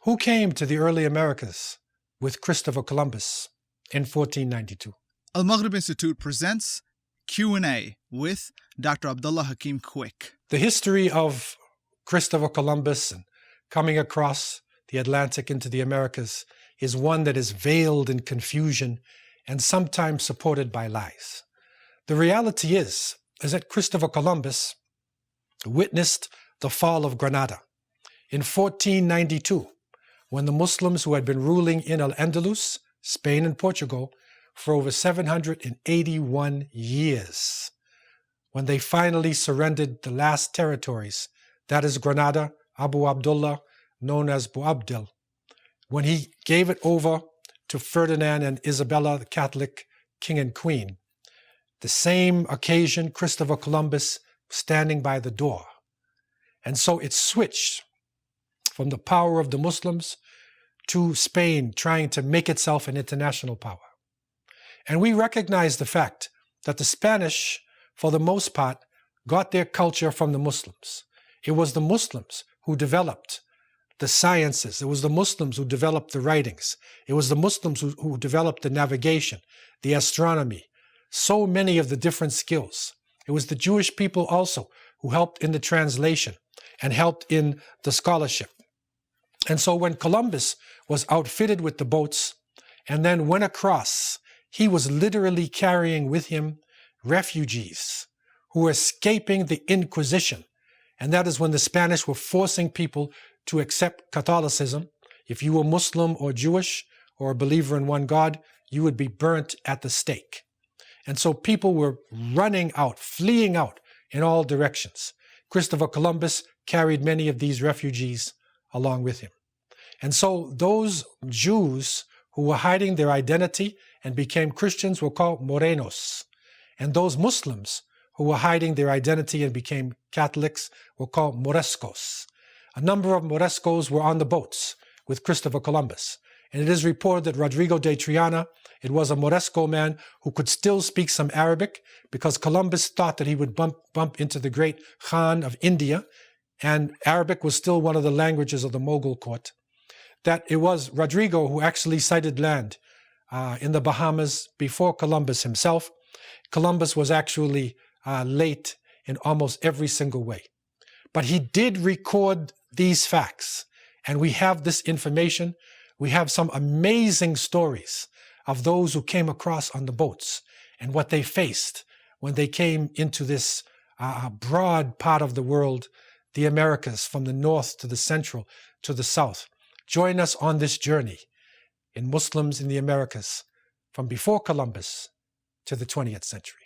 Who came to the early Americas with Christopher Columbus in 1492? AlMaghrib Institute presents Q&A with Dr. Abdullah Hakim Quick. The history of Christopher Columbus and coming across the Atlantic into the Americas is one that is veiled in confusion and sometimes supported by lies. The reality is that Christopher Columbus witnessed the fall of Granada in 1492, when the Muslims who had been ruling in Al-Andalus, Spain and Portugal, for over 781 years, when they finally surrendered the last territories, that is Granada, Abu Abdullah, known as Boabdil, when he gave it over to Ferdinand and Isabella, the Catholic king and queen. The same occasion, Christopher Columbus standing by the door. And so it switched from the power of the Muslims to Spain trying to make itself an international power. And we recognize the fact that the Spanish, for the most part, got their culture from the Muslims. It was the Muslims who developed the sciences. It was the Muslims who developed the writings. It was the Muslims who developed the navigation, the astronomy, so many of the different skills. It was the Jewish people also who helped in the translation and helped in the scholarship. And so when Columbus was outfitted with the boats and then went across, he was literally carrying with him refugees who were escaping the Inquisition. And that is when the Spanish were forcing people to accept Catholicism. If you were Muslim or Jewish or a believer in one God, you would be burnt at the stake. And so people were running out, fleeing out in all directions. Christopher Columbus carried many of these refugees along with him. And so those Jews who were hiding their identity and became Christians were called Morenos. And those Muslims who were hiding their identity and became Catholics were called Morescos. A number of Morescos were on the boats with Christopher Columbus. And it is reported that Rodrigo de Triana, it was a Moresco man who could still speak some Arabic because Columbus thought that he would bump into the great Khan of India, and Arabic was still one of the languages of the Mughal court. That it was Rodrigo who actually sighted land in the Bahamas before Columbus himself. Columbus was actually late in almost every single way. But he did record these facts, and we have this information. We have some amazing stories of those who came across on the boats and what they faced when they came into this broad part of the world, the Americas, from the north to the central to the south. Join us on this journey in Muslims in the Americas from before Columbus to the 20th century.